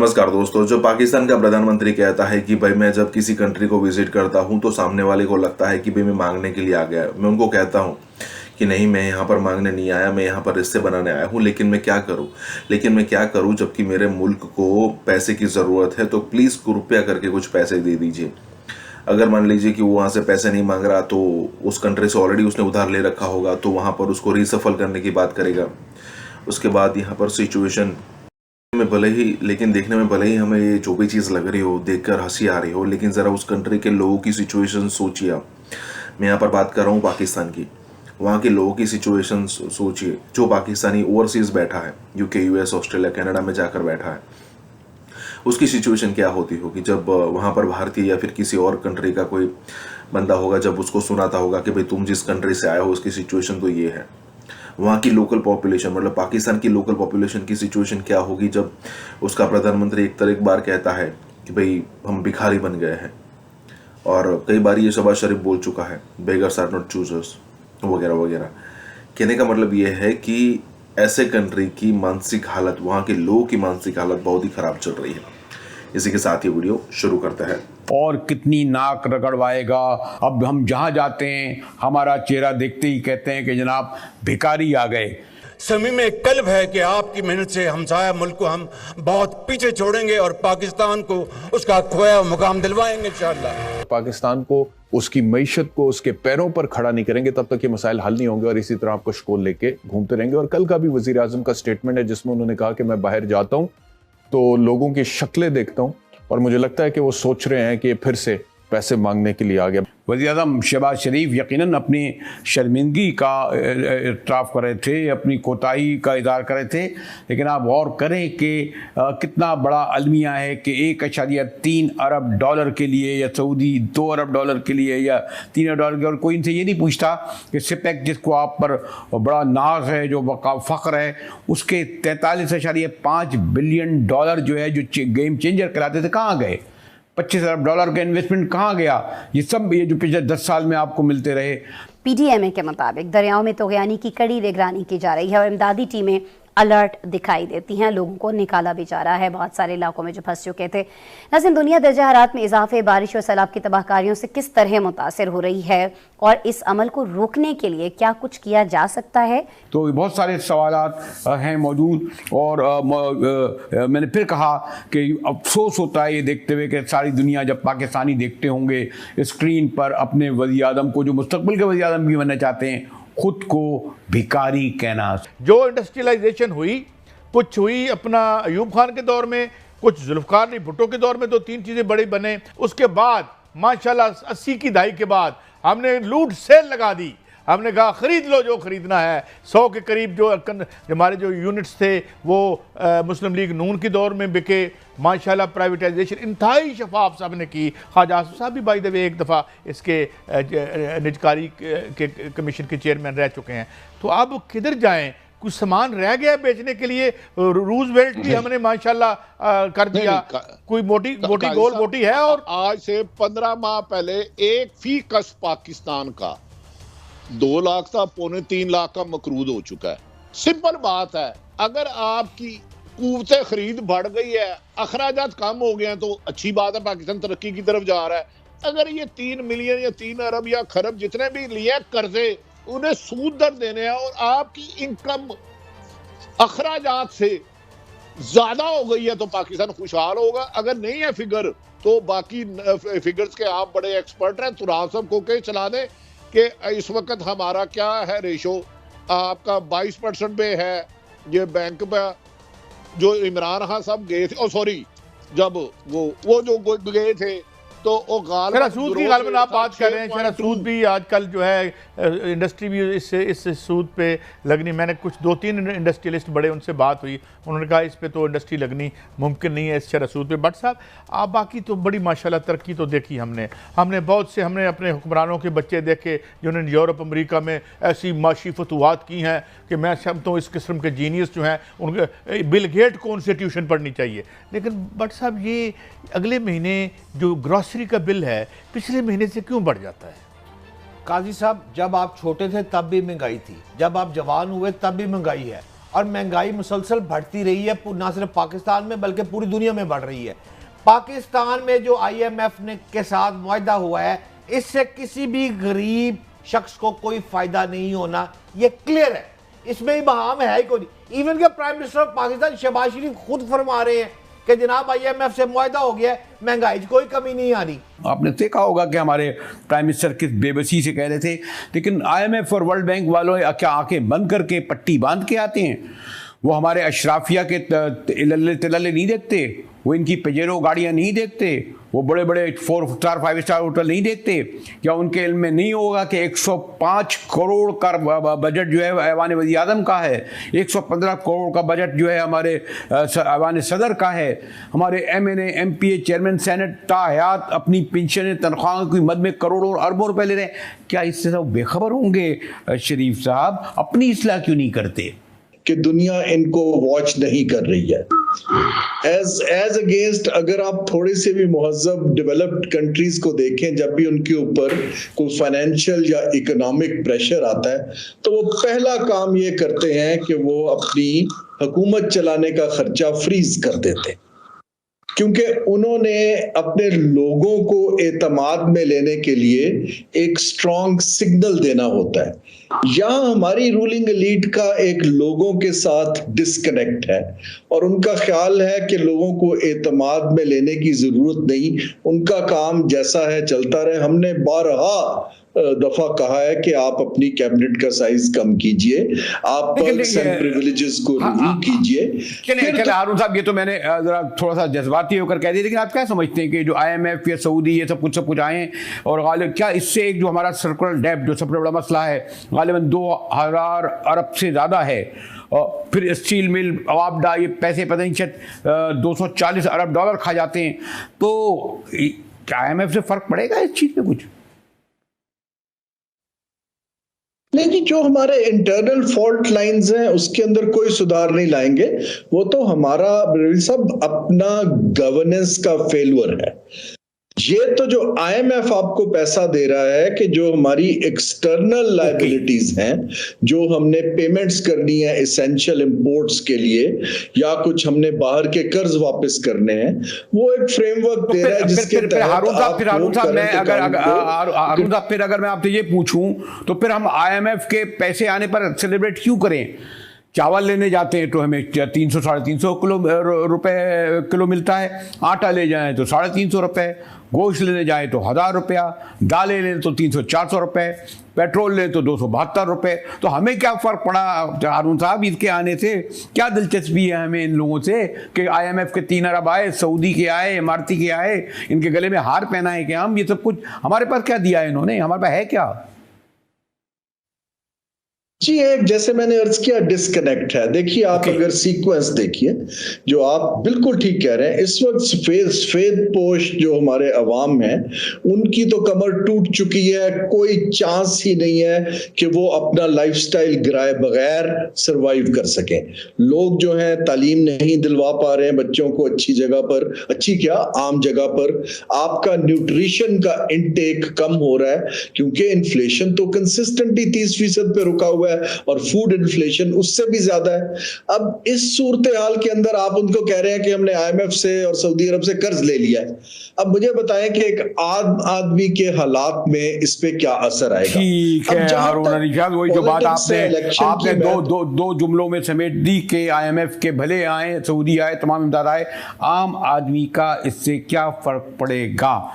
नमस्कार दोस्तों। जो पाकिस्तान का प्रधानमंत्री कहता है कि भाई मैं जब किसी कंट्री को विजिट करता हूं तो सामने वाले को लगता है कि भाई मैं मांगने के लिए आ गया। मैं उनको कहता हूं कि नहीं, मैं यहाँ पर मांगने नहीं आया, मैं यहाँ पर रिश्ते बनाने आया हूँ। लेकिन मैं क्या करूँ जबकि मेरे मुल्क को पैसे की ज़रूरत है, तो प्लीज़ कृपया करके कुछ पैसे दे दीजिए। अगर मान लीजिए कि वो वहाँ से पैसे नहीं मांग रहा तो उस कंट्री से ऑलरेडी उसने उधार ले रखा होगा, तो वहाँ पर उसको रीसफल करने की बात करेगा। उसके बाद यहाँ पर सिचुएशन में देखने में भले ही हमें ये जो भी चीज़ लग रही हो, देखकर हंसी आ रही हो, लेकिन ज़रा उस कंट्री के लोगों की सिचुएशन सोचिए आप। मैं यहाँ पर बात कर रहा हूँ पाकिस्तान की। वहाँ के लोगों की सिचुएशन सोचिए। जो पाकिस्तानी ओवरसीज़ बैठा है, यूके, यूएस, ऑस्ट्रेलिया, कनाडा में जाकर बैठा है, उसकी सिचुएशन क्या होती होगी जब वहाँ पर भारतीय या फिर किसी और कंट्री का कोई बंदा होगा, जब उसको सुनाता होगा कि भाई तुम जिस कंट्री से आए हो उसकी सिचुएशन तो ये है। वहाँ की लोकल पॉपुलेशन, मतलब पाकिस्तान की लोकल पॉपुलेशन की सिचुएशन क्या होगी जब उसका प्रधानमंत्री एक बार कहता है कि भाई हम भिखारी बन गए हैं। और कई बार ये शहबाज शरीफ बोल चुका है, बेगर्स आर नॉट चूजर्स वगैरह वगैरह। कहने का मतलब ये है कि ऐसे कंट्री की मानसिक हालत, वहाँ के लोगों की मानसिक हालत बहुत ही खराब चल रही है। इसी के साथ ये वीडियो शुरू करता है। और कितनी नाक रगड़वाएगा। अब हम जहाँ जाते हैं हमारा चेहरा देखते ही कहते हैं कि जनाब भिखारी आ गए। समी में एक कल्ब है कि आपकी मेहनत से हमसाया मुल्क को हम बहुत पीछे छोड़ेंगे और पाकिस्तान को उसका खोया मुकाम दिलवाएंगे इंशाअल्लाह। पाकिस्तान को, उसकी मईशत को उसके पैरों पर खड़ा नहीं करेंगे तब तक ये मसाइल हल नहीं होंगे और इसी तरह आपको शकोल लेके घूमते रहेंगे। और कल का भी वजीर आजम का स्टेटमेंट है जिसमें उन्होंने कहा कि मैं बाहर जाता हूँ तो लोगों की शक्लें देखता हूँ और मुझे लगता है कि वो सोच रहे हैं कि फिर से पैसे मांगने के लिए आ गया। वज़ीर-ए-आज़म शहबाज शरीफ यकीनन अपनी शर्मिंदगी का इत्राफ़ कर रहे थे, अपनी कोताही का इज़हार कर रहे थे, लेकिन आप गौर करें कि कितना बड़ा अलमिया है कि 1.3 अरब डॉलर के लिए या सऊदी 2 अरब डॉलर के लिए या 3 अरब डॉलर के, और कोई इनसे ये नहीं पूछता कि सिपेक जिसको आप पर बड़ा नाज है, जो फ़ख्र है, उसके 43.5 बिलियन डॉलर जो है, जो गेम चेंजर कराते थे, कहाँ गए? 25 अरब डॉलर का इन्वेस्टमेंट कहाँ गया? ये सब ये जो पिछले 10 साल में आपको मिलते रहे। पीडीएमए के मुताबिक दरियाओं में तोग़यानी की कड़ी निगरानी की जा रही है और इमदादी टीमें अलर्ट दिखाई देती हैं। लोगों को निकाला भी जा रहा है बहुत सारे इलाकों में जो फंस चुके थे। नाज़रीन, दुनिया दर्जा हरारत में इजाफे, बारिश और सैलाब की तबाहकारियों से किस तरह मुतासिर हो रही है और इस अमल को रोकने के लिए क्या कुछ किया जा सकता है? तो बहुत सारे सवालात हैं मौजूद। और मैंने फिर कहा कि अफसोस होता है ये देखते हुए कि सारी दुनिया जब पाकिस्तानी देखते होंगे स्क्रीन पर अपने वज़ीर-ए-आज़म को, जो मुस्तकबिल के वज़ीर-ए-आज़म भी बनना चाहते हैं, खुद को भिखारी कहना। जो इंडस्ट्रियलाइजेशन हुई, कुछ हुई अपना अयूब खान के दौर में, कुछ जुल्फ़िकार अली भुट्टो के दौर में, 2-3 चीज़ें बड़ी बने। उसके बाद माशाल्लाह 80 की दहाई के बाद हमने लूट सेल लगा दी। हमने कहा खरीद लो जो खरीदना है। 100 के करीब जो हमारे जो यूनिट्स थे वो मुस्लिम लीग नून के दौर में बिके। माशाल्लाह प्राइवेटाइजेशन इंतहाई शफाफ साहब ने की। ख्वाजा आसिफ साहब भी बाय द वे एक दफ़ा इसके निजकारी के कमीशन के चेयरमैन रह चुके हैं। तो अब किधर जाएं? कुछ सामान रह गया बेचने के लिए। रूजवेल्ट भी हमने माशाल्लाह कर दिया। कोई मोटी गोल मोटी है। और आज से 15 माह पहले एक फी कश पाकिस्तान का 2 लाख था, 2.25 लाख का मकरूद हो चुका है। सिंपल बात है, अगर आपकी कुव्वते खरीद बढ़ गई है, अखराजात कम हो गए हैं तो अच्छी बात है, पाकिस्तान तरक्की की तरफ जा रहा है। अगर ये 3 मिलियन या 3 अरब या खरब जितने भी लिए कर्जे, उन्हें सूद दर देने हैं और आपकी इनकम अखराजात से ज्यादा हो गई है तो पाकिस्तान खुशहाल होगा। अगर नहीं है फिगर तो बाकी फिगर्स के आप बड़े एक्सपर्ट हैं, तुराब साहब को के चला दें कि इस वक्त हमारा क्या है रेशो। आपका 22% पे है ये बैंक पे। जो इमरान खान साहब गए थे, सॉरी, जब वो जो गए थे तो वो सूद की गालबन आप बात कर रहे हैं। शरह सूद भी आजकल जो है इंडस्ट्री भी इस सूद पे लगनी। मैंने कुछ 2-3 इंडस्ट्रियलिस्ट बड़े, उनसे बात हुई, उन्होंने कहा इस पे तो इंडस्ट्री लगनी मुमकिन नहीं है इस शरह सूद पे। बट साहब आप बाकी तो बड़ी माशाल्लाह तरक्की तो देखी हमने बहुत से, हमने अपने हुक्मरानों के बच्चे देखे जिन्होंने यूरोप अमरीका में ऐसी माशी फतवाहत की हैं कि मैं समझता हूँ इस किस्म के जीनियस जो हैं उनके बिल गेट को उनसे ट्यूशन पढ़नी चाहिए। लेकिन बट साहब ये अगले महीने जो ग्रॉसरी का बिल है पिछले महीने से क्यों बढ़ जाता है? काजी साहब, जब आप छोटे थे तब भी महंगाई थी, जब आप जवान हुए तब भी महंगाई है, और महंगाई मुसलसल बढ़ती रही है, ना सिर्फ पाकिस्तान में बल्कि पूरी दुनिया में बढ़ रही है। पाकिस्तान में जो IMF ने के साथ मुआहदा हुआ है, इससे किसी भी गरीब शख्स को कोई फायदा नहीं होना, ये क्लियर है, इसमें ही बहाम है ही कोई। इवन के prime minister of Pakistan Shahbaz Sharif खुद फरमा रहे हैं कि जनाब IMF से मुआहदा हो गया है, महंगाई की कोई कमी नहीं आ रही। आपने देखा होगा कि हमारे प्राइम मिनिस्टर किस बेबसी से कह रहे थे, लेकिन IMF और वर्ल्ड बैंक वालों क्या आंखें बंद करके पट्टी बांध के आते हैं? वो हमारे अशराफिया के तिलल्ले नहीं देखते, वो इनकी पेजेरो गाड़ियाँ नहीं देखते, वो बड़े बड़े 4 स्टार 5 स्टार होटल नहीं देखते? क्या उनके इल्म में नहीं होगा कि 105 करोड़ का बजट जो है ऐवान वज़ीर आज़म का है, 115 करोड़ का बजट जो है हमारे ऐवान सदर का है, हमारे MNA MPA चेयरमैन सेनेट ताहयात अपनी पेंशन तनख्वाह की मद में करोड़ों और अरबों रुपए ले रहे हैं? क्या इससे सब बेखबर होंगे शरीफ साहब? अपनी इस्लाह क्यों नहीं करते कि दुनिया इनको वॉच नहीं कर रही है? एज अगेंस्ट अगर आप थोड़े से भी मुहज़्ज़ब डेवलप्ड कंट्रीज को देखें, जब भी उनके ऊपर कोई फाइनेंशियल या इकोनॉमिक प्रेशर आता है तो वो पहला काम ये करते हैं कि वो अपनी हुकूमत चलाने का खर्चा फ्रीज कर देते हैं, क्योंकि उन्होंने अपने लोगों को एतमाद में लेने के लिए एक स्ट्रॉन्ग सिग्नल देना होता है। यहाँ हमारी रूलिंग एलीट का एक लोगों के साथ डिस्कनेक्ट है और उनका ख्याल है कि लोगों को एतमाद में लेने की जरूरत नहीं, उनका काम जैसा है चलता रहे। हमने बारहा दफा कहा है कि आप अपनी कैबिनेट का साइज कम कीजिए, आप पर्क्स एंड प्रिविलेजेस को रिव्यू कीजिए। चलिए हारून साहब, ये तो मैंने जरा थोड़ा सा जज्बाती होकर कह दिया, लेकिन आप क्या समझते हैं कि जो IMF या सऊदी ये सब कुछ आए और गालिब क्या इससे एक जो हमारा सर्कुलर डेब्ट जो सबसे बड़ा मसला है गालिबन 2000 अरब से ज़्यादा है, और फिर स्टील मिल अवाबडा ये पैसे पता नहीं शायद 240 अरब डॉलर खा जाते हैं, तो क्या IMF से फ़र्क पड़ेगा इस चीज़ में कुछ? नहीं, जो हमारे इंटरनल फॉल्ट लाइंस हैं उसके अंदर कोई सुधार नहीं लाएंगे। वो तो हमारा सब अपना गवर्नेंस का फेल्यूर है। ये तो जो IMF आपको पैसा दे रहा है कि जो हमारी एक्सटर्नल लायबिलिटीज हैं, जो हमने पेमेंट्स करनी है एसेंशियल इंपोर्ट्स के लिए या कुछ हमने बाहर के कर्ज वापस करने हैं, वो एक फ्रेमवर्क दे रहा है जिसके तहत हारून साहब फिर अगर मैं आपसे ये पूछूं तो फिर हम IMF के पैसे आने पर सेलिब्रेट क्यों करें? चावल लेने जाते हैं तो हमें 300 350 रुपए किलो मिलता है, आटा ले जाएं तो 350 रुपए, गोश्त लेने जाएं तो 1000 रुपया, दालें लें तो 300-400 रुपए, पेट्रोल लें तो 272 रुपए। तो हमें क्या फ़र्क पड़ा हारून साहब इसके आने से? क्या दिलचस्पी है हमें इन लोगों से कि IMF के 3 अरब आए, सऊदी के आए, इमारती के आए, इनके गले में हार पहना है कि हम ये सब कुछ हमारे पास क्या दिया है इन्होंने, हमारे पास है क्या? जी, एक जैसे मैंने अर्ज किया डिस्कनेक्ट है। देखिए आप अगर सीक्वेंस देखिए, जो आप बिल्कुल ठीक कह रहे हैं, इस वक्त सफेद पोश जो हमारे अवाम हैं उनकी तो कमर टूट चुकी है, कोई चांस ही नहीं है कि वो अपना लाइफस्टाइल गिराए बगैर सरवाइव कर सकें। लोग जो हैं तालीम नहीं दिलवा पा रहे हैं बच्चों को अच्छी जगह पर, अच्छी क्या आम जगह पर। आपका न्यूट्रिशन का इनटेक कम हो रहा है क्योंकि इन्फ्लेशन तो कंसिस्टेंटली 30% पे रुका हुआ है और फूड इन्फ्लेशन उससे भी ज्यादा है। अब इस सूरत हाल के अंदर आप उनको कह रहे हैं कि हमने IMF से और सऊदी अरब से कर्ज ले लिया है। अब मुझे बताएं कि एक आदमी के हालात में इस पे क्या असर आएगा? ठीक है हारून अली शाह, वही जो बात आपने दो जुमलों में समेट दी कि IMF के भले आए, सऊदी आए, तमाम इमदाद आए, आम आदमी का इससे क्या फर्क पड़ेगा?